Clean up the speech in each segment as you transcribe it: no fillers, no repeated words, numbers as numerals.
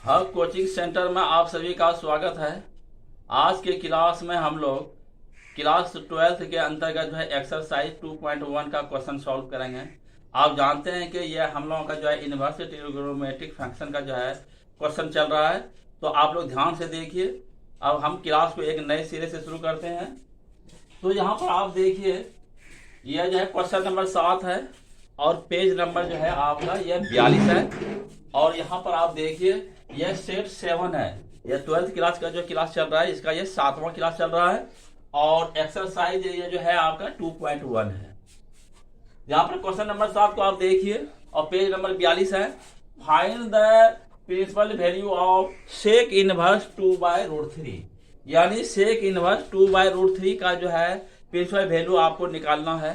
Hub coaching centre में आप सभी का स्वागत है। आज के क्लास में हम लोग क्लास 12 के अंतर्गत जो है एक्सरसाइज 2.1 का क्वेश्चन सॉल्व करेंगे। आप जानते हैं कि यह हम लोगों का जो है इनवर्स ट्रिग्नोमेट्रिक फंक्शन का जो है क्वेश्चन चल रहा है, तो आप लोग ध्यान से देखिए। अब हम क्लास को एक नए सिरे से शुरू करते हैं। तो यहाँ पर आप देखिए, यह जो है क्वेश्चन नंबर 7 है और पेज नंबर जो है आपका यह 42 है। और यहाँ पर आप देखिए, यह सेट 7 है। यह 12th क्लास का जो क्लास चल रहा है, इसका यह 7वां क्लास चल रहा है और एक्सरसाइज ये जो है आपका 2.1 है। यहाँ पर क्वेश्चन नंबर 7 को आप देखिए और पेज नंबर 42 है। Find the principal value of sec inverse 2/√3, यानी सेक इनवर्स 2/√3 का जो है प्रिंसिपल वैल्यू आपको निकालना है।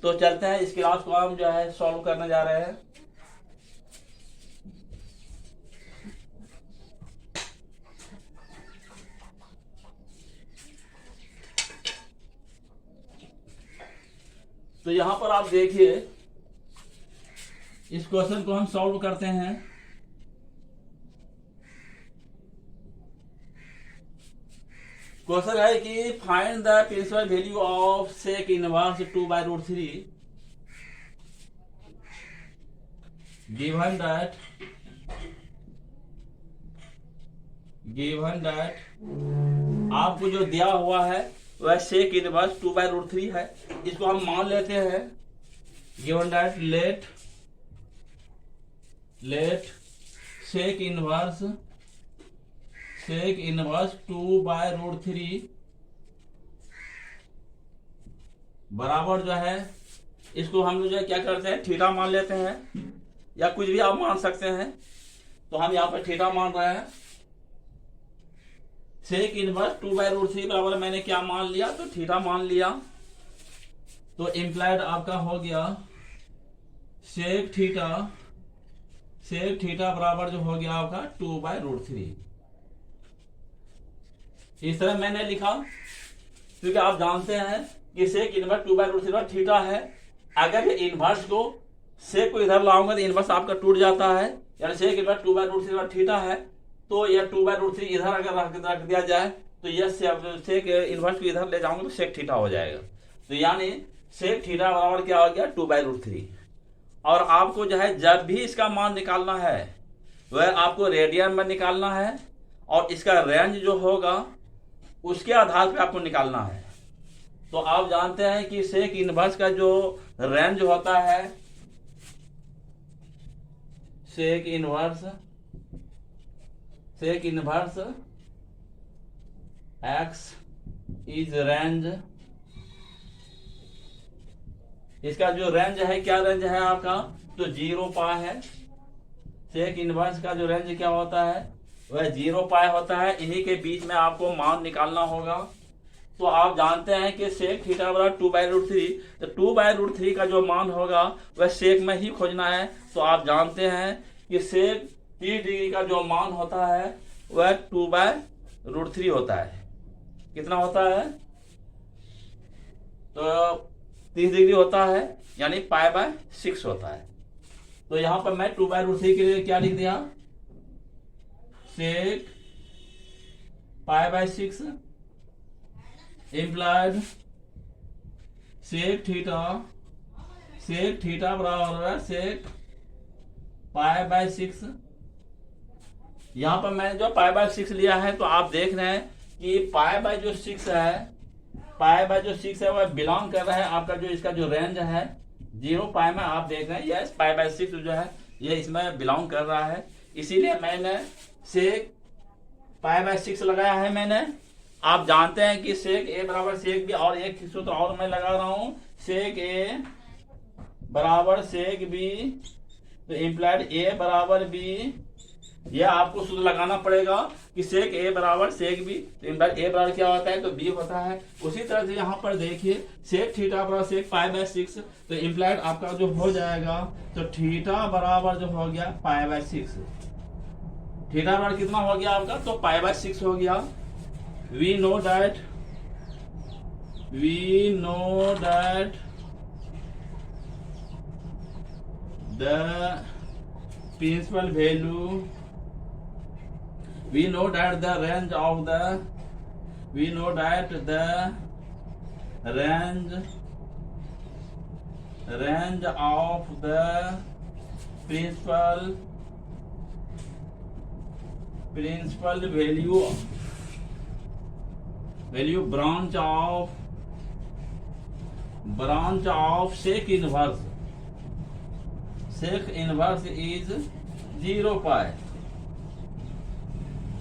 तो चलते हैं, इस क्लास को हम जो है सॉल्व करने जा रहे हैं। तो यहां पर आप देखिए, इस क्वेश्चन को हम सॉल्व करते हैं। क्वेश्चन है कि find the principal value of sec inverse 2/√3 given that आपको जो दिया हुआ है वह सेक इनवर्स 2/√3 है। इसको हम मान लेते हैं। Given that let sec inverse 2/√3 बराबर जो है, इसको हम लोग जो है क्या करते हैं, थीटा मान लेते हैं, या कुछ भी आप मान सकते हैं। तो हम यहाँ पर थीटा मान रहे हैं। सेक इनवर्स 2/√3 बराबर मैंने क्या मान लिया, तो थीटा मान लिया। तो इम्प्लाइड आपका हो गया सेक थीटा बराबर जो हो गया आपका 2/√3। इस तरह मैंने लिखा, क्योंकि आप जानते हैं कि सेक इनवर्स 2/√3 थीटा है। अगर ये इनवर्स को सेक को इधर लाऊंगा तो इनवर्स आपका टूट जाता है, यानी सेक इनवर्स 2/√3 थीटा है। तो यह 2/√3 इधर अगर रख दिया जाए तो यह सेक इनवर्स को इधर ले जाऊंगा तो सेक थीटा हो जाएगा। तो यानी सेक थीटा बराबर क्या हो गया, 2/√3। और आपको जो है जब भी इसका मान निकालना है वह आपको रेडियन में निकालना है, और इसका रेंज जो होगा उसके आधार पर आपको निकालना है। तो आप जानते हैं कि सेक इनवर्स का जो रेंज होता है, sec inverse x is range, इसका जो रेंज है, क्या रेंज है आपका, तो 0 पाई है। सेक इनवर्स का जो रेंज क्या होता है, वह 0 पाई होता है। इन्हीं के बीच में आपको मान निकालना होगा। तो आप जानते हैं कि सेक थीटा बराबर 2/√3, तो 2/√3 का जो मान होगा वह सेक में ही खोजना है। तो आप जानते हैं कि सेक 30 डिग्री का जो मान होता है वह 2/√3 होता है। कितना होता है, तो 30 डिग्री होता है, यानी π/6 होता है। तो यहां पर मैं 2/√3 के लिए क्या लिख दिया, सेक π/6 इम्प्लाइड सेक थीटा बराबर है सेक π/6। यहां पर मैंने जो π/6 लिया है, तो आप देख रहे हैं कि π/6 है वह बिलोंग कर रहा है आपका जो इसका जो रेंज है 0 पाई में। आप देख रहे हैं यस π/6 जो है ये इसमें बिलोंग कर रहा है, इसीलिए मैंने सेक π/6 लगाया है मैंने। आप जानते हैं कि सेक ए बराबर सेक बी, और एक सूत्र और मैं लगा रहा हूं, सेक ए बराबर सेक बी, तो इम्प्लाइड ए बराबर बी। यह आपको सूत्र लगाना पड़ेगा कि सेक ए बराबर सेक बी, तो इम्प्लाइड ए बराबर क्या होता है, तो बी होता है। उसी तरह से यहाँ पर देखिए सेक थीटा बराबर सेक π/6, तो इम्प्लाइड आपका जो हो जाएगा, तो थीटा बराबर जो हो गया π/6। थीटा बराबर कितना हो गया आपका, तो π/6 हो गया। we know that the principal value we know that the range of the range of the principal value branch of sec inverse is 0 pi।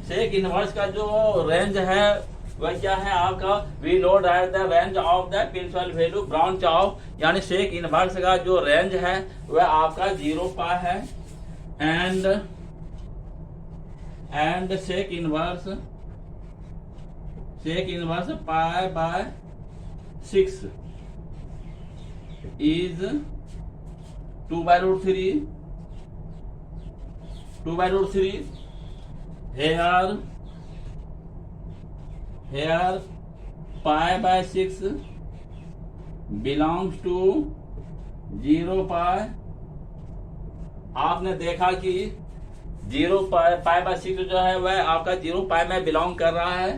Sec inverse का जो रेंज है वह क्या है आपका, we know that the range of the principal value branch of, यानी sec inverse का जो रेंज है वह आपका 0 पाई है। And sec inverse pi by 6 is 2/√3 here pi by 6 belongs to 0 pi। आपने देखा कि 0 पाई बाय 6 जो है वह आपका 0 पाई में बिलोंग कर रहा है।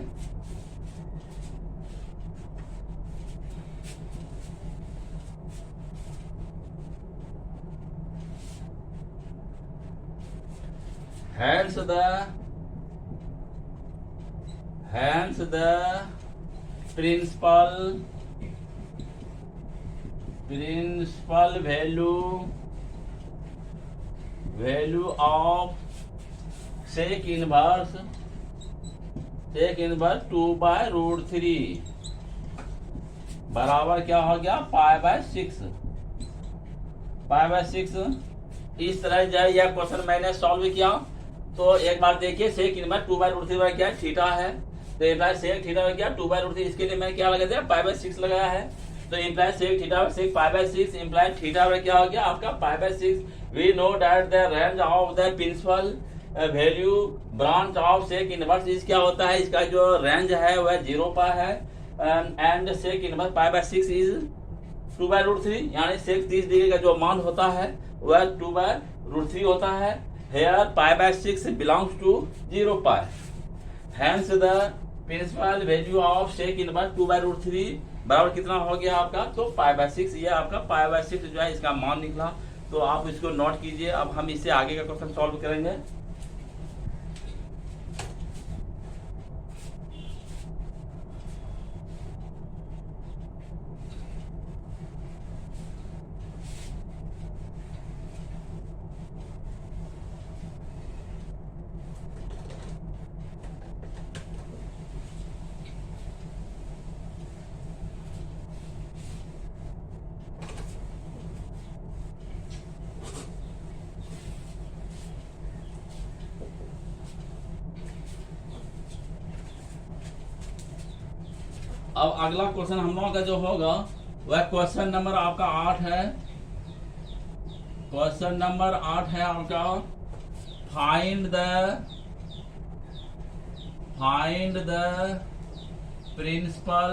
Hence the principal value of sec inverse 2/√3 बराबर क्या हो गया, पाई बाय 6। इस तरह जो है यह क्वेश्चन मैंने सॉल्व किया। तो एक बार देखिए, सेक इनवर्स 2/√3 क्या थीटा है, तो इम्प्लाई सेक थीटा क्या 2/√3, इसके लिए मैं क्या लगा दिया, पाई बाय 6 लगाया है। तो imply sec theta sec pi by 6 imply theta क्या हो गया आपका pi by 6। We know that the range of the principal value branch of sec inverse is क्या होता है, इसका जो रेंज है वह 0 पाई है। And sec inverse pi by 6 is 2/√3, यानी सेक 30 डिग्री का जो मान होता है वह 2/√3 होता है। Here pi by 6 belongs to 0 pi। Hence the principal value of sec inverse 2/√3 बराबर कितना हो गया आपका, तो पाई बाय 6। ये आपका पाई बाय 6 जो है इसका मान निकला। तो आप इसको नोट कीजिए। अब हम इससे आगे का क्वेश्चन सॉल्व करेंगे। अब अगला क्वेश्चन हम लोगों का जो होगा वह क्वेश्चन नंबर आपका 8 है। क्वेश्चन नंबर 8 है आपका, find the principal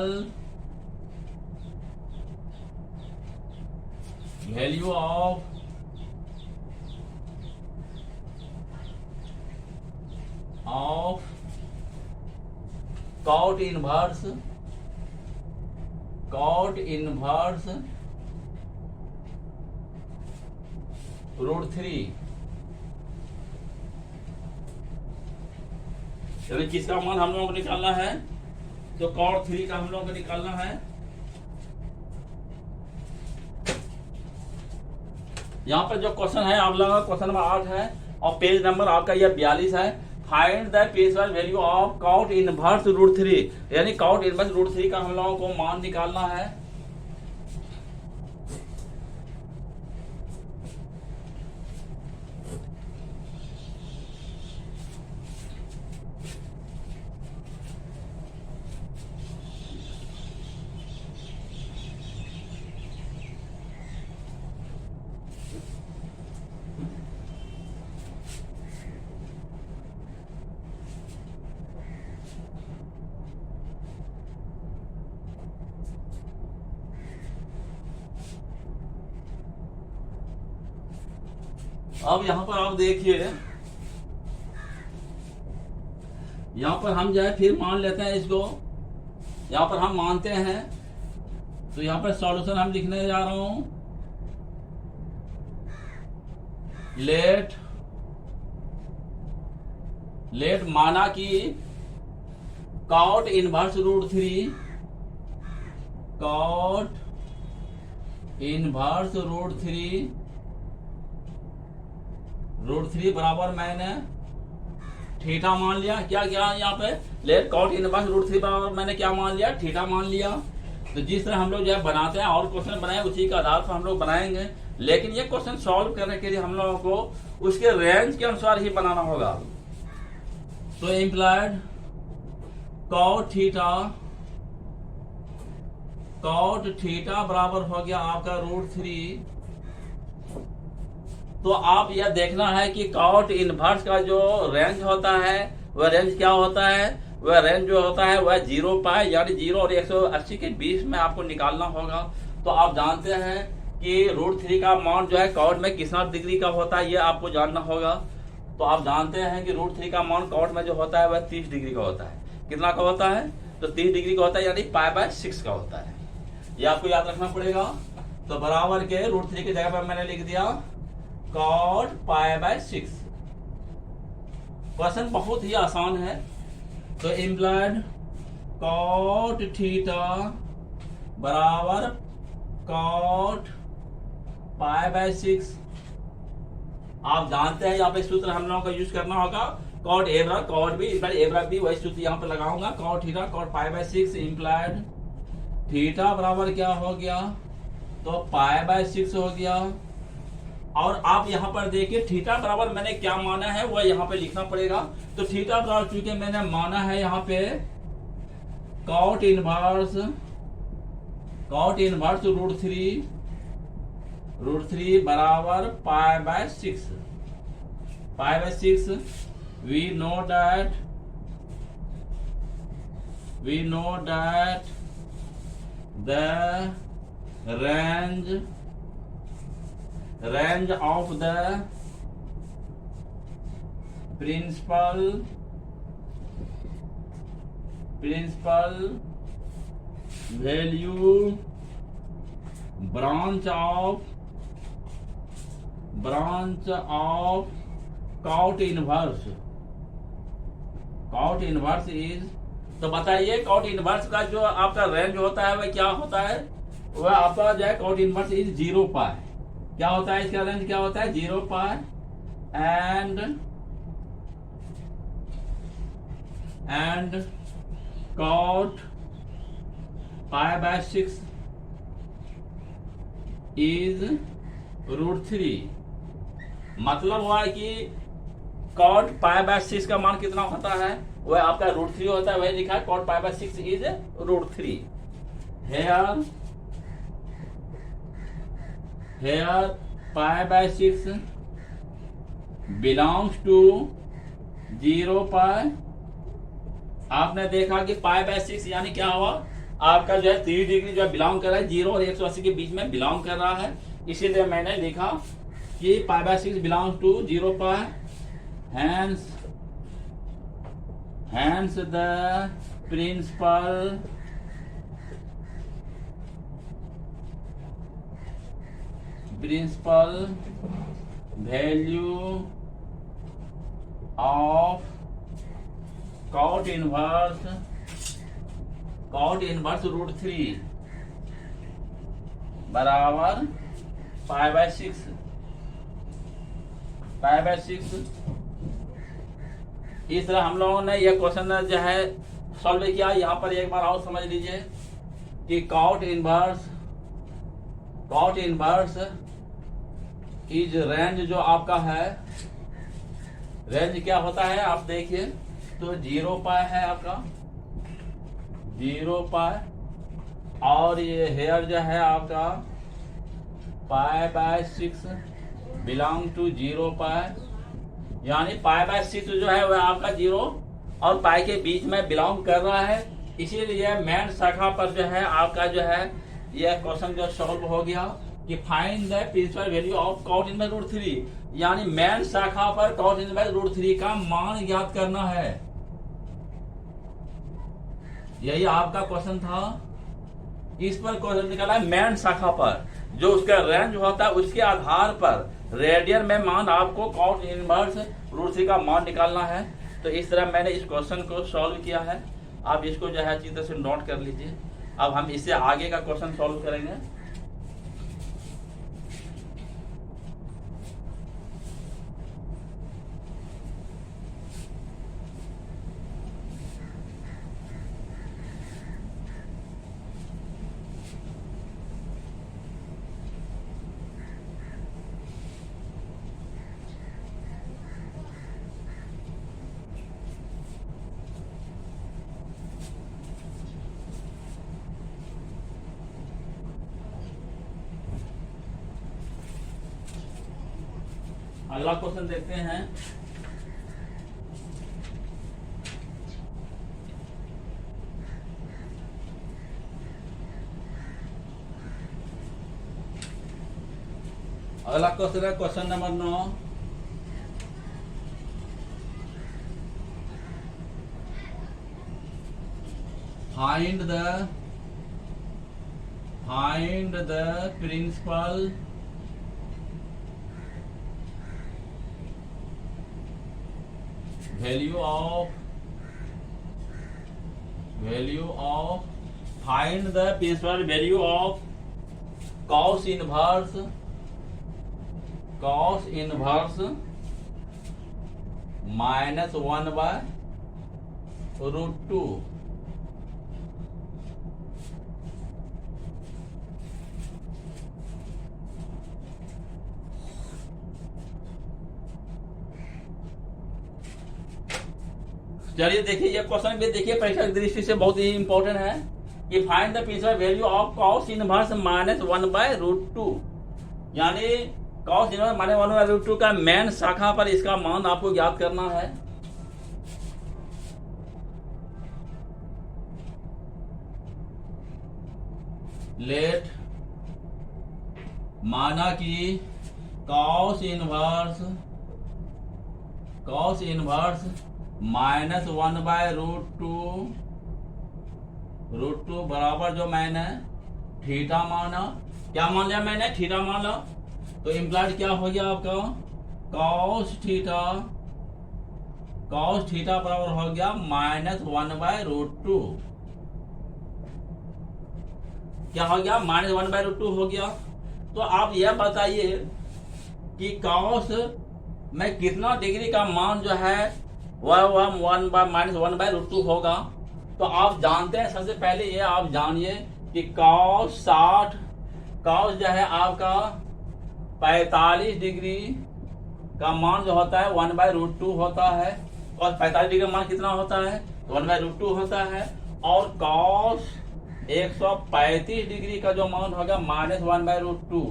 value of cot inverse √3। यानी किसका मान हम लोगों को निकालना है, तो cot 3 का हम लोगों को निकालना है। यहाँ पर जो क्वेश्चन है आप लोगों का क्वेश्चन नंबर 8 है और पेज नंबर आपका यह 42 है। Find the principal value of cot inverse √3, यानी cot इनवर्स √3 का हम लोगों को मान निकालना है। अब यहां पर आप देखिए, यहाँ पर हम जो है फिर मान लेते हैं इसको, यहाँ पर हम मानते हैं, तो यहाँ पर सॉल्यूशन हम लिखने जा रहा हूं। लेट माना कि cot inverse root 3, cot inverse root three बराबर मैंने थीटा मान लिया। क्या क्या यहाँ पे लेट कॉट इनवर्स रूट 3 बराबर मैंने क्या मान लिया, थीटा मान लिया। तो जिस तरह हम लोग जो है बनाते हैं और क्वेश्चन बनाए उसी के आधार पर हम लोग बनाएंगे, लेकिन ये क्वेश्चन सॉल्व करने के लिए हम लोगों को उसके रेंज के अनुसार ही बनाना होगा। तो इम्प्लाइड कॉट थीटा बराबर हो गया आपका रूट 3। तो आप यह देखना है कि कॉट इनवर्स का जो रेंज होता है वह रेंज क्या होता है, वह रेंज जो होता है वह 0 पाए यानी 0 और 180 के बीच में आपको निकालना होगा। तो आप जानते हैं कि रूट 3 का मान जो है कॉट में कितना डिग्री का होता है, ये आपको जानना होगा। तो आप जानते हैं कि रूट 3 का मान कॉट में जो होता है वह 30 डिग्री का होता है। कितना का होता है, तो 30 डिग्री का होता है, यानी π/6 का होता है। ये आपको याद रखना पड़ेगा। तो बराबर के रूट 3 की जगह पर मैंने लिख दिया कॉट π/6। क्वेश्चन बहुत ही आसान है। तो इम्प्लाइड कॉट थीटा बराबर कॉट π/6। आप जानते हैं यहाँ पे सूत्र हम लोगों का यूज करना होगा, कॉट एवरा कॉट भी एवरा भी, वही सूत्र यहाँ पे लगाऊंगा। Cot theta cot π/6 implied theta बराबर क्या हो गया, तो π/6 हो गया। और आप यहाँ पर देखिए थीटा बराबर मैंने क्या माना है वह यहाँ पे लिखना पड़ेगा। तो थीटा बराबर चूंकि मैंने माना है यहाँ पे कॉट इनवर्स रूट 3 बराबर π/6। we know that the range of the principal value branch of cot inverse is. तो बताइए कॉट इनवर्स का जो आपका रेंज होता है वह क्या होता है, वह आपका जो है कॉट इनवर्स इज 0 पाई। क्या होता है इसका रेंज, क्या होता है 0 पाई एंड कॉट π/6 इज रूट 3। मतलब हुआ है कि कॉट π/6 का मान कितना होता है, वह आपका रूट 3 होता है। वही लिखा है cot π/6 is root 3। Here π/6 belongs to 0 pi. आपने देखा कि π/6 यानी क्या हुआ, आपका जो है 30 डिग्री जो बिलोंग कर रहा है 0 और 180 के बीच में बिलोंग कर रहा है, इसीलिए मैंने लिखा कि π/6 belongs to 0 pi. hence the principal value of cot inverse root 3 बराबर π/6। इस तरह हम लोगों ने यह क्वेश्चन जो है सॉल्व किया। यहाँ पर एक बार और समझ लीजिए कि कॉट इनवर्स इज रेंज जो आपका है, रेंज क्या होता है आप देखिए, तो 0 पाई है आपका 0 पाई, और ये हेयर जो है आपका π/6 बिलोंग टू 0 पाई, यानी π/6 जो है वह आपका 0 और पाई के बीच में बिलोंग कर रहा है। इसीलिए मेन शाखा पर जो है आपका जो है यह क्वेश्चन जो सॉल्व हो गया कि find the principal value of cot inverse root 3, यानी मेन शाखा पर कॉट इनवर्स रूट 3 का मान ज्ञात करना है। यही आपका क्वेश्चन था। इस पर क्वेश्चन निकाला है मेन शाखा पर, जो उसका रेंज होता है उसके आधार पर रेडियन में मान आपको कॉस इनवर्स रूट 3 का मान निकालना है। तो इस तरह मैंने इस क्वेश्चन को सॉल्व किया है। आप इसको जो है अच्छी तरह से नोट कर लीजिए। अब हम इससे आगे का क्वेश्चन सॉल्व करेंगे। अगला क्वेश्चन देखते हैं। अगला क्वेश्चन है question number 9। Find the principal value of find the principal value of cos inverse minus 1 by root 2। चलिए देखिए, ये क्वेश्चन भी देखिए परीक्षा की दृष्टि से बहुत ही इंपॉर्टेंट है कि find the principal value of cos inverse minus 1 by root 2, यानी cos inverse minus 1 by root 2 का मेन शाखा पर इसका मान आपको ज्ञात करना है। लेट माना कि cos inverse minus 1 by root two बराबर जो मैंने थीटा माना, क्या मान लिया मैंने? थीटा माना। तो इम्प्लाइड क्या हो गया आपका? कॉस थीटा बराबर हो गया माइनस 1 बाय रूट 2। क्या हो गया? माइनस 1 बाय रूट 2 हो गया। तो आप यह बताइए कि कॉस में कितना डिग्री का मान जो है वह 1 बाय माइनस 1 बाय रूट 2 होगा। तो आप जानते हैं, सबसे पहले ये आप जानिए कि कॉस जो है आपका 45 डिग्री का मान जो होता है 1 बाय रूट 2 होता है। और 45 डिग्री का मान कितना होता है? 1 बाय रूट 2 होता है। और कॉस 135 डिग्री का जो मान होगा माइनस 1 बाय रूट 2।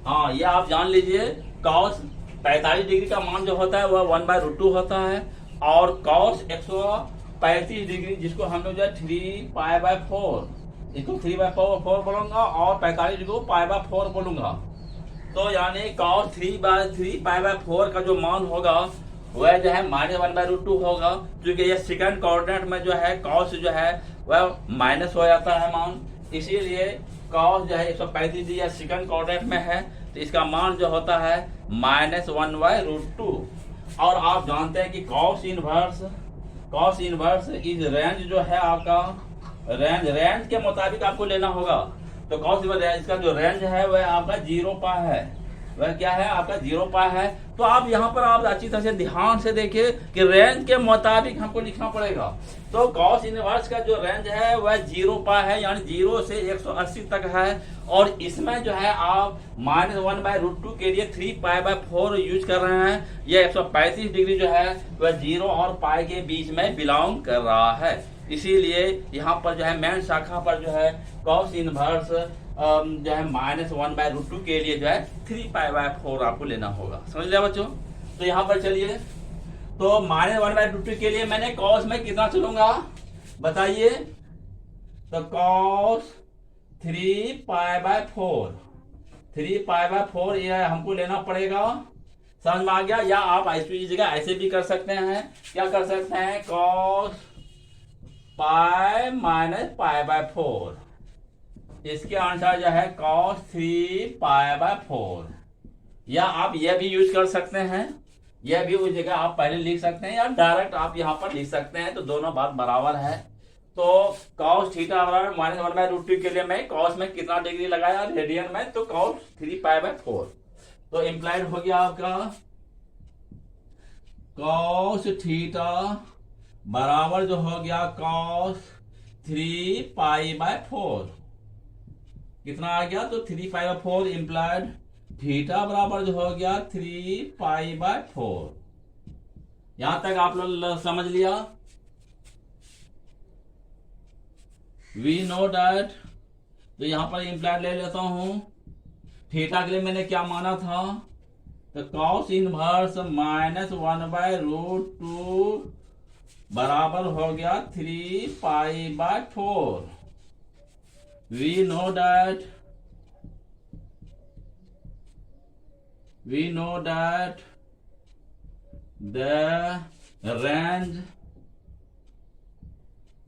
हाँ, ये आप जान लीजिए, कॉस 45 डिग्री का मान जो होता है वह 1 बाय रूट 2 होता है। और कॉस 135 डिग्री, जिसको हम लोग जो है 3 पाई बाय 4, इसको 3 बाय 4 बोलूंगा और 45 डिग्री को पाई बाय 4 बोलूंगा। तो यानी कॉस 3 पाई बाय 4 का जो मान होगा वह जो है माइनस 1 बाय रूट 2 होगा, क्योंकि ये सेकंड कोऑर्डिनेट में जो है कॉस जो है वह माइनस हो जाता है मान। इसीलिए कॉस जो है 135 डिग्री या सेकंड कोऑर्डिनेट में है, तो इसका मान जो होता है माइनस 1 बाय रूट 2। और आप जानते हैं कि कॉस इनवर्स इज रेंज जो है आपका रेंज के मुताबिक आपको लेना होगा। तो कॉस इनवर्स इसका जो रेंज है वह आपका 0 पाई है, वह क्या है आपका 0 पाई है। तो आप यहाँ पर आप अच्छी तरह से ध्यान से देखिए कि रेंज के मुताबिक हमको लिखना पड़ेगा। तो कॉस इनवर्स का जो रेंज है वह 0 पाई है, यानी 0 से 180 तक है। और इसमें जो है आप माइनस 1 बाय रूट 2 के लिए 3 पाई बाय 4 यूज कर रहे हैं। यह 135 डिग्री जो है वह 0 और पाई के बीच में बिलोंग कर रहा है। इसीलिए यहाँ पर जो है मेन शाखा पर जो है कॉस इनवर्स जो है माइनस 1 बाय रूट 2 के लिए जो है 3 पाई बाय 4 आपको लेना होगा। समझ लिया बच्चों? तो यहाँ पर चलिए, तो माइनस 1 बाय रूट 2 के लिए मैंने कॉस में कितना चलूंगा बताइए? तो कॉस 3 पाई बाय 4 यह हमको लेना पड़ेगा। समझ में आ गया? या आप इस जगह ऐसे भी कर सकते हैं। क्या कर सकते हैं? Pi minus pi by 4। इसके आंसर जो है cos 3 पाई बाय 4। या आप यह भी यूज कर सकते हैं, यह भी उस जगह आप पहले लिख सकते हैं या डायरेक्ट आप यहाँ पर लिख सकते हैं, तो दोनों बात बराबर है। तो cos थीटा बराबर माइनस 1/√2 के लिए मैं cos में कितना डिग्री लगाया रेडियन में, तो cos 3 पाई बाय 4। तो इम्प्लाइड हो गया आपका cos थीटा बराबर जो हो गया cos 3 पाई बाय 4। कितना आ गया, तो 3 पाई बाय 4 इम्प्लाइड थीटा बराबर जो हो गया 3 पाई बाय 4। यहां तक आप लोग समझ लिया। वी नो डैट, तो यहां पर इम्प्लाइड ले लेता हूं। थीटा के लिए मैंने क्या माना था, तो कॉस इनवर्स माइनस 1/√2 बराबर हो गया 3 pi by 4। We know that the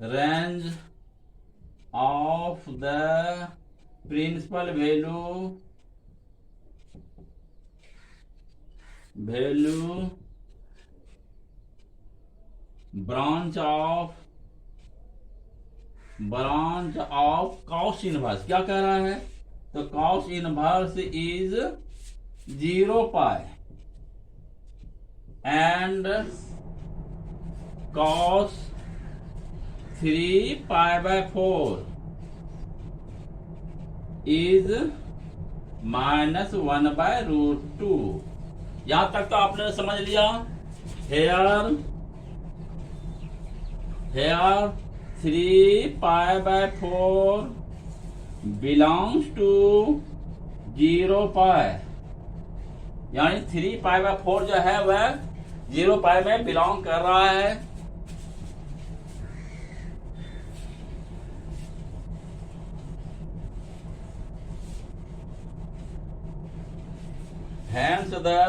range of the principal value branch of cos inverse. क्या कह रहा है, तो cos inverse is 0 pi and cos 3 pi by 4 is minus 1/√2। यहां तक तो आपने समझ लिया। Here 3 pi by 4 belongs to 0 pi, यानी 3 पाई बाय 4 जो है वह 0 पाई में बिलोंग कर रहा है। Hence the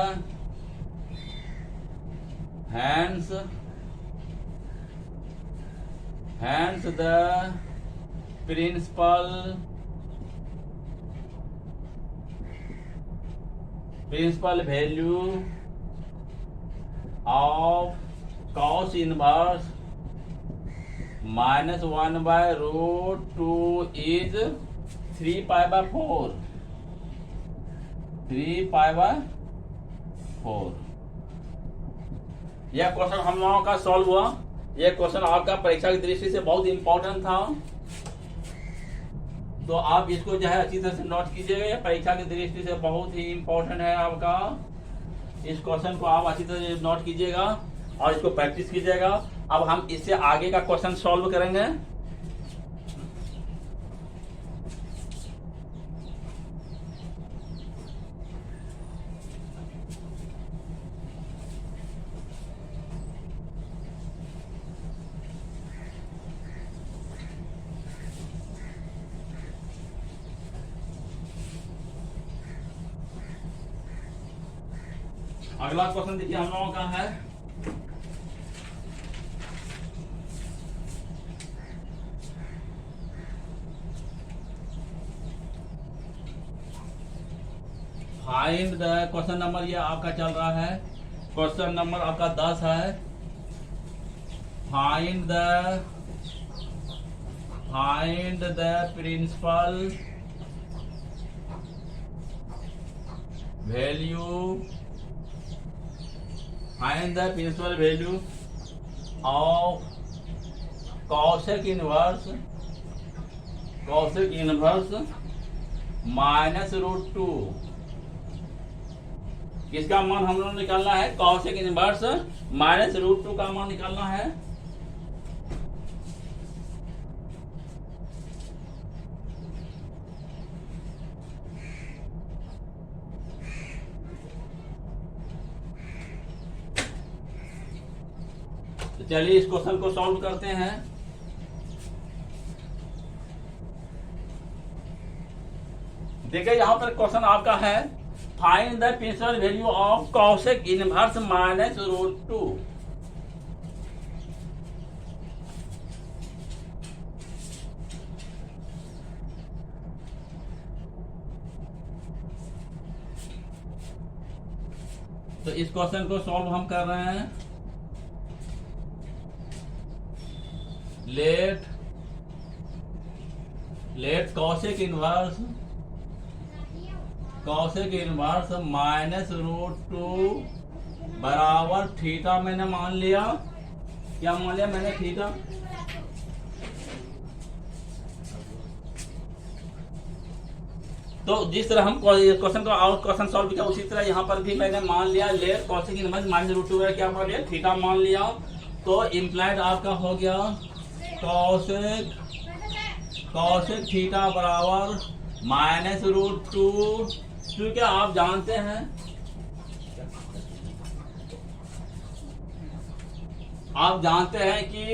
principal value of cos inverse minus 1/√2 is 3 pi by 4। 3 pi by 4। यह क्वेश्चन हम लोगों का सॉल्व हुआ। यह क्वेश्चन आपका परीक्षा की दृष्टि से बहुत इंपॉर्टेंट था, तो आप इसको जो है अच्छी तरह से नोट कीजिएगा। यह परीक्षा की दृष्टि से बहुत ही इंपॉर्टेंट है आपका। इस क्वेश्चन को आप अच्छी तरह से नोट कीजिएगा और इसको प्रैक्टिस कीजिएगा। अब हम इससे आगे का क्वेश्चन सॉल्व करेंगे। अगला क्वेश्चन देखिए हम लोगों का है फाइंड द, क्वेश्चन नंबर ये आपका चल रहा है, क्वेश्चन नंबर आपका 10 है। Find the principal value of cosec inverse minus √2। किसका मान हम लोग निकालना है, cosec इनवर्स माइनस √2 का मान निकालना है। तो चलिए इस क्वेश्चन को सॉल्व करते हैं। देखिए यहां पर क्वेश्चन आपका है find the principal value of cosec inverse minus √2। तो इस क्वेश्चन को सॉल्व हम कर रहे हैं। Let cosec inverse minus root 2 बराबर थीटा मैंने मान लिया। क्या मान लिया मैंने? थीटा। तो जिस तरह हम क्वेश्चन को और क्वेश्चन सॉल्व किया उसी तरह यहाँ पर भी मैंने मान लिया let cosec inverse minus root 2 क्या मान लिया? थीटा मान लिया। तो इम्प्लाइड आपका हो गया कॉसेक थीटा बराबर माइनस रूट 2, क्योंकि आप जानते हैं कि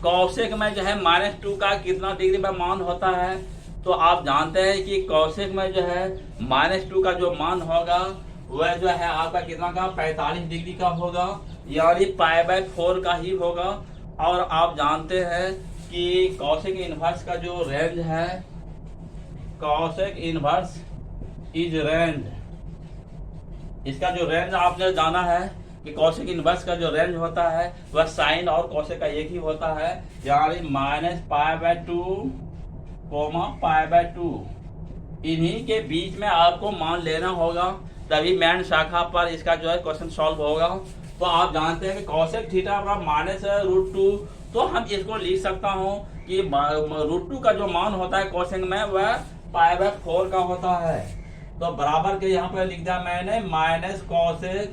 कॉसेक में जो है -2 का कितना डिग्री में मान होता है। तो आप जानते हैं कि कॉसेक में जो है -2 का जो मान होगा वह जो है आपका कितना का 45 डिग्री का होगा, यानी π/4 का ही होगा। और आप जानते हैं कि कॉसेक इनवर्स का जो रेंज है, कॉसेक इनवर्स इज रेंज, इसका जो रेंज आपने जाना है कि कॉसेक इनवर्स का जो रेंज होता है वह साइन और कॉसेक का एक ही होता है, यानी -π/2 π/2। इन्हीं के बीच में आपको मान लेना होगा, तभी मेन शाखा पर इसका जो है क्वेश्चन सॉल्व होगा। तो आप जानते हैं कि कॉसेक थीटा बराबर -√2, तो हम इसको लिख सकता हूँ कि √2 का जो मान होता है कॉसेक में वह π/4 का होता है। तो बराबर के यहाँ पर लिख दिया मैंने माइनस कॉसेक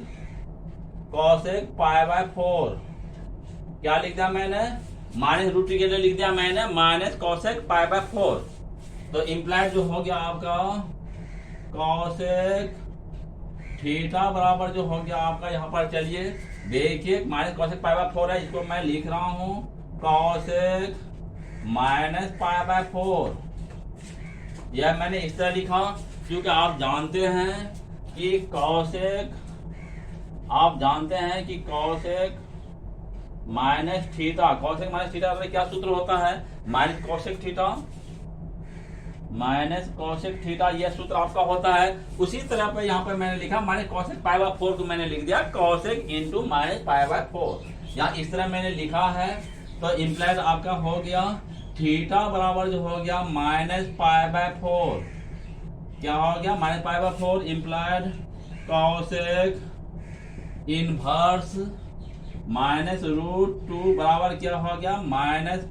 π/4। क्या लिख दिया मैंने? -√2 के लिए लिख दिया मैंने माइनस कॉसेक π/4। तो इम्प्लाइड जो हो गया आपका कॉसेक थीटा बराबर जो हो गया आपका, यहाँ पर चलिए देखिए माइनस कॉसेक π/4 है, इसको मैं लिख रहा हूँ कॉसेक माइनस π/4। यह मैंने इस तरह लिखा क्योंकि आप जानते हैं कि कॉसेक माइनस थीटा क्या सूत्र होता है? माइनस कॉसेक थीटा यह सूत्र आपका होता है। उसी तरह पर यहाँ पर मैंने लिखा माइनस कॉसेक π/4 को मैंने लिख दिया कॉसेक इंटू माइनस π/4। यहाँ इस तरह मैंने लिखा है। तो इम्प्लाइड आपका हो गया थीटा बराबर जो हो गया -π/4। क्या हो गया? -π/4। इम्प्लाइड कॉसेक इनवर्स -√2 बराबर क्या हो गया?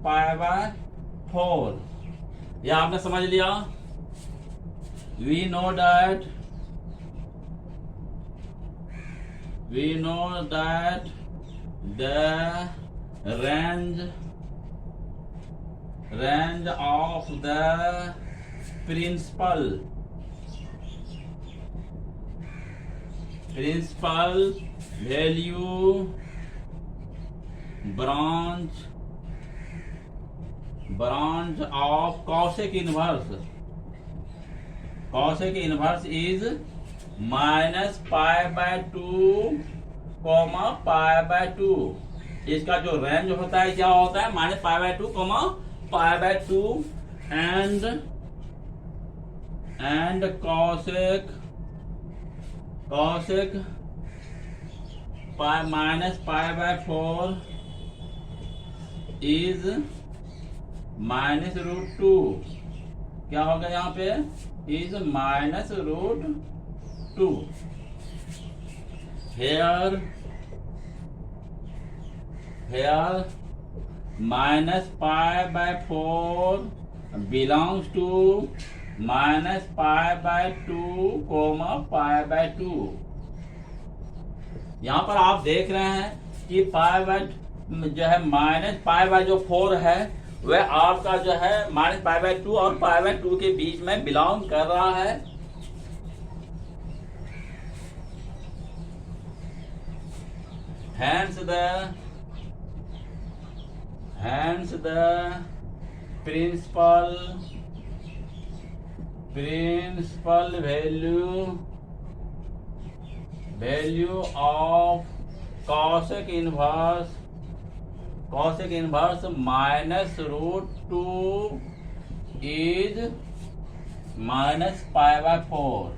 -π/4। यह आपने समझ लिया। we know that the range of the principal value branch of cosec inverse is -π/2, π/2। इसका जो रेंज होता है क्या होता है? -π/2, π/2 and cosec -π/4 is -√2। क्या होगा यहाँ पे? is -√2। here -π/4 belongs to -π/2, π/2। यहाँ पर आप देख रहे हैं कि जो है -π/4 है वह आपका जो है -π/2 और π/2 के बीच में बिलोंग कर रहा है। hence the principal value of cosec inverse -√2 is -π/4।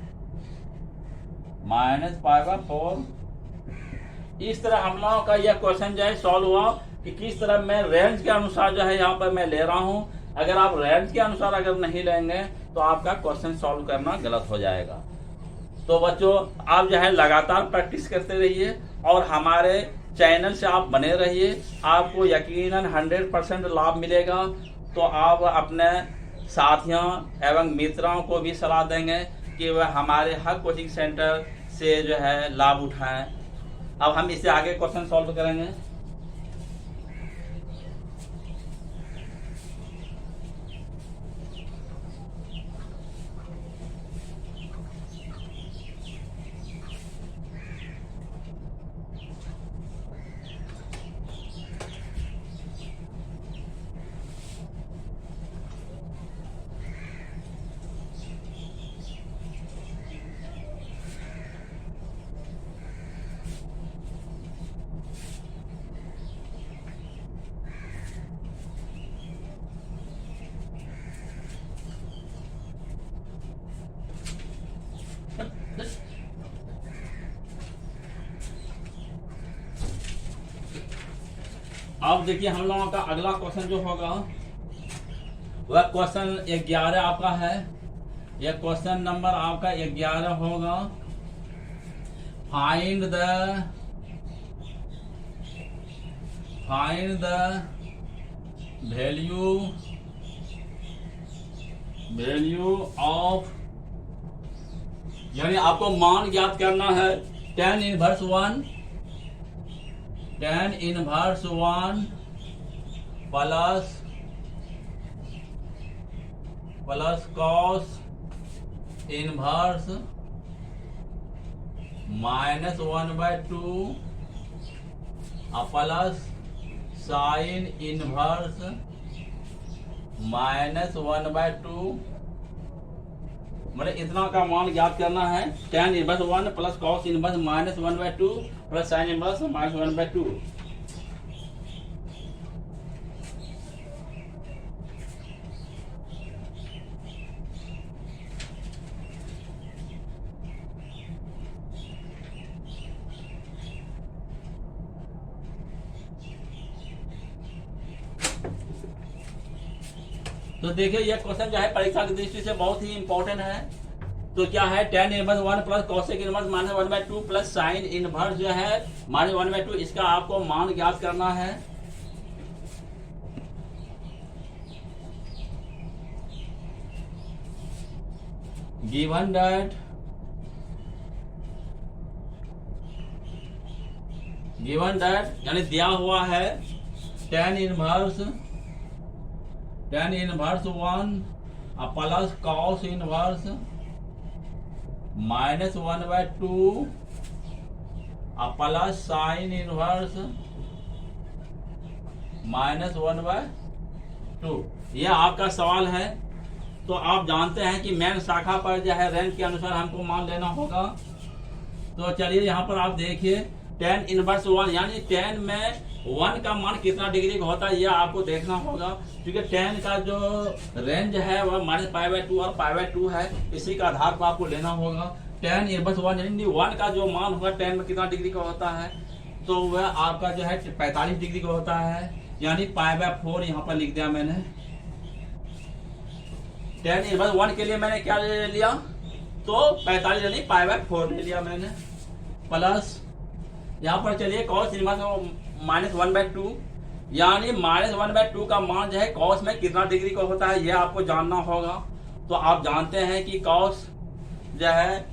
इस तरह हम लोगों का यह क्वेश्चन जो है सॉल्व हुआ कि किस तरह मैं रेंज के अनुसार जो है यहाँ पर मैं ले रहा हूँ। अगर आप रेंज के अनुसार अगर नहीं लेंगे तो आपका क्वेश्चन सॉल्व करना गलत हो जाएगा। तो बच्चों आप जो है लगातार प्रैक्टिस करते रहिए और हमारे चैनल से आप बने रहिए, आपको यकीनन 100% लाभ मिलेगा। तो आप अपने साथियों एवं मित्रों को भी सलाह देंगे कि वह हमारे हर कोचिंग सेंटर से जो है लाभ उठाएं। अब हम इससे आगे क्वेश्चन सॉल्व करेंगे। अब देखिए हम लोगों का अगला क्वेश्चन जो होगा वह क्वेश्चन 11 आपका है। यह क्वेश्चन नंबर आपका 11 होगा। फाइंड द वैल्यू ऑफ, यानी आपको मान ज्ञात करना है tan inverse 1 plus cos inverse -1/2 plus sine inverse -1/2, मतलब इतना का मान ज्ञात करना है। tan inverse 1 plus cos inverse -1/2 plus sine inverse -1/2। तो देखिए यह क्वेश्चन जो है परीक्षा की दृष्टि से बहुत ही इंपॉर्टेंट है। तो क्या है tan inverse 1 plus cosec inverse -1/2 plus sine inverse जो है -1/2, इसका आपको मान ज्ञात करना है। गिवन दैट यानी दिया हुआ है tan inverse 1 plus cos inverse -1/2 plus sine inverse -1/2। यह आपका सवाल है। तो आप जानते हैं कि मेन शाखा पर जो है रेंज के अनुसार हमको मान लेना होगा। तो चलिए यहाँ पर आप देखिए tan इनवर्स 1 यानी tan में 1 का मान कितना डिग्री का होता है यह आपको देखना होगा, क्योंकि tan का जो रेंज है वह -π/2 और π/2 है। इसी का आधार पर आपको लेना होगा। tan इनवर्स 1 यानी 1 का जो मान होगा tan में कितना डिग्री का होता है, तो वह आपका जो है 45 डिग्री का होता है, यानी π/4 यहाँ पर लिख दिया मैंने। tan इनवर्स 1 के लिए मैंने क्या ले लिया, तो 45 यानी π/4 ले लिया मैंने, प्लस यहाँ पर चलिए cos इनवर्स -1/2 यानी -1/2 का मान जो है कॉस में कितना डिग्री का होता है यह आपको जानना होगा। तो आप जानते हैं कि कॉस जो है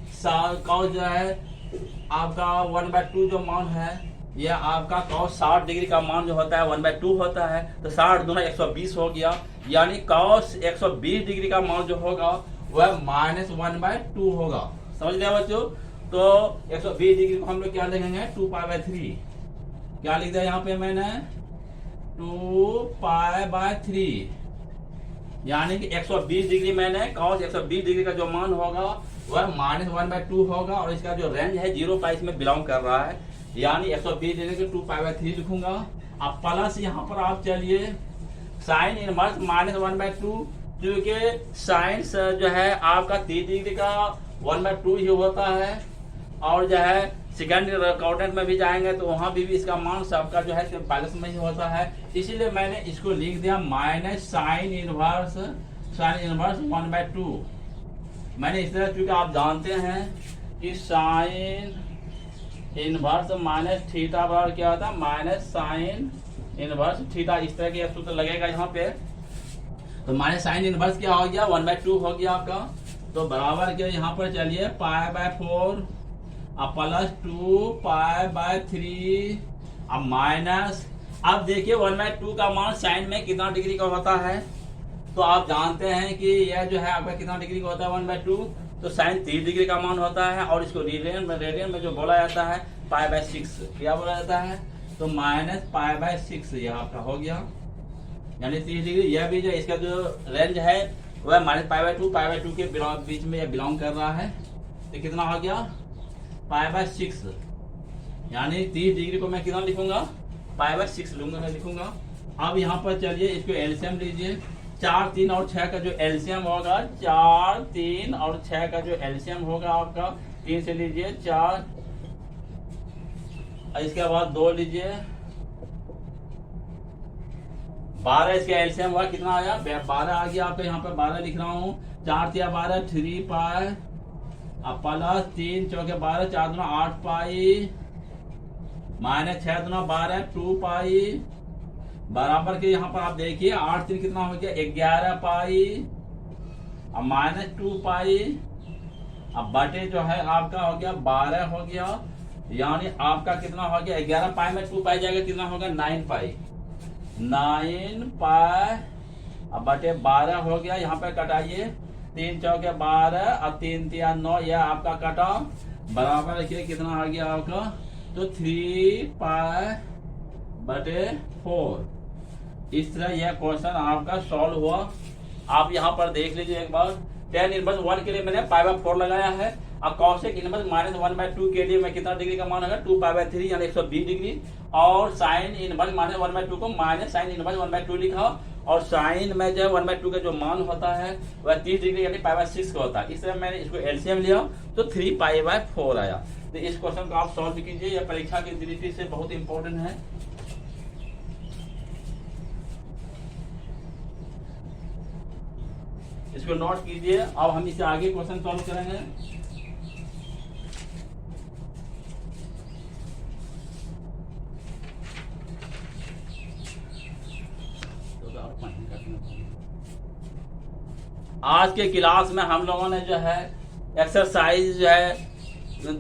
आपका 1/2 जो मान है यह आपका कॉस 60 डिग्री का मान जो होता है 1/2 होता है। तो 60 दूना 120 हो गया, यानी कॉस 120 डिग्री का मान जो होगा वह -1/2 होगा। समझ गया बच्चों। तो 120 डिग्री को हम लोग क्या लिखेंगे 2π/3। क्या लिख दिया यहाँ पे मैंने 2π/3, यानी कि 120 डिग्री मैंने cos 120 डिग्री का जो मान होगा वह -1/2 होगा, और इसका जो रेंज है 0 π इसमें बिलोंग कर रहा है, यानी 120 डिग्री को 2π/3 लिखूंगा। अब प्लस यहाँ पर आप चलिए साइन इनवर्स -1/2, क्योंकि साइन जो है आपका 30 डिग्री का 1/2 ही होता है, और जो है सेकेंड क्वाड्रेंट में भी जाएंगे तो वहां भी इसका मान सबका जो है बैलेंस में ही होता है। इसीलिए मैंने इसको लिख दिया माइनस साइन इनवर्स 1/2। मैंने इस तरह, क्योंकि आप जानते हैं कि साइन इनवर्स माइनस थीटा बराबर क्या होता है, माइनस साइन इनवर्स थीटा। इस तरह के सूत्र लगेगा यहाँ पे। तो माइनस साइन इनवर्स क्या हो गया, 1/2 हो गया आपका। तो बराबर क्या यहाँ पर चलिए π/4 अब प्लस 2π/3 अब माइनस। अब देखिए 1/2 का मान साइन में कितना डिग्री का होता है, तो आप जानते हैं कि यह जो है आपका कितना डिग्री का होता है 1/2, तो साइन 3 डिग्री का मान होता है। और इसको रेडियन में जो बोला जाता है π/6, क्या बोला जाता है, तो माइनस π/6 यह आपका हो गया, यानी 30 डिग्री। यह भी जो इसका जो रेंज है वह माइनस π/2 के बीच में यह बिलोंग कर रहा है। तो कितना हो गया π/6, यानी 30 डिग्री को मैं कितना लिखूंगा, π/6 लिखूंगा। अब यहाँ पर चलिए इसको एलसीएम लीजिए। 4, 3 और 6 का जो एलसीएम होगा, 4, 3 और 6 का जो एलसीएम होगा आपका 3 से लीजिए 4, इसके बाद 2 लीजिए 12, इसका एलसीएम हुआ कितना आया 12 आ गया आपका। यहाँ पे 12 लिख रहा हूँ। 4 × 12 3π अब प्लस 3 × 4 12 4 × 8 पाई माइनस 6 × 12 2π बराबर के यहाँ पर आप देखिए 8 3 कितना हो गया 11 पाई अब माइनस 2π अब बटे जो है आपका हो गया 12 हो गया, यानी आपका कितना हो गया 11 पाई में 2π जाएगा कितना होगा 9π 9π अब बटे 12 हो गया। यहाँ पे कटाइए 3 × 4 12 अब 3 × 3 9, यह आपका कटा बराबर के कितना आ गया आपका, तो 3π/4। इस तरह यह क्वेश्चन आपका सॉल्व हुआ। आप यहाँ पर देख लीजिए एक बार। tan इनवर्स 1 के लिए मैंने π/4 लगाया है। अब कॉसेक इनवर्स -1/2 के लिए मैं कितना डिग्री का मान होगा 2π/3 यानी 120 डिग्री। और साइन इनवर्स -1/2 को माइनस साइन इनवर्स 1/2 लिखा। और साइन में जो 1/2 का जो मान होता है वह 30 डिग्री यानी π/6 का होता है। इस तरह मैंने इसको एलसीएम लिया तो 3π/4 आया। तो इस क्वेश्चन को आप सॉल्व कीजिए, यह परीक्षा की दृष्टि से बहुत इंपॉर्टेंट है। इसको नोट कीजिए। अब हम इसे आगे क्वेश्चन सॉल्व करेंगे। आज के क्लास में हम लोगों ने जो है एक्सरसाइज जो है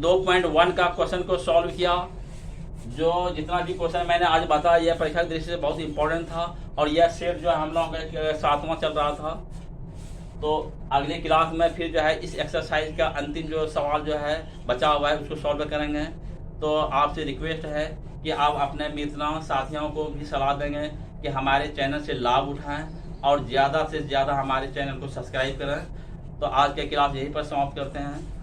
2.1 का क्वेश्चन को सॉल्व किया। जो जितना भी क्वेश्चन मैंने आज बताया यह परीक्षा की दृष्टि से बहुत इंपॉर्टेंट था। और यह सेट जो है हम लोगों का 7वां चल रहा था। तो अगले क्लास में फिर जो है इस एक्सरसाइज का अंतिम जो सवाल जो है बचा हुआ है उसको सॉल्व करेंगे। तो आपसे रिक्वेस्ट है कि आप अपने मित्रों साथियों को भी सलाह देंगे कि हमारे चैनल से लाभ उठाएं और ज़्यादा से ज़्यादा हमारे चैनल को सब्सक्राइब करें। तो आज के क्लास यहीं पर समाप्त करते हैं।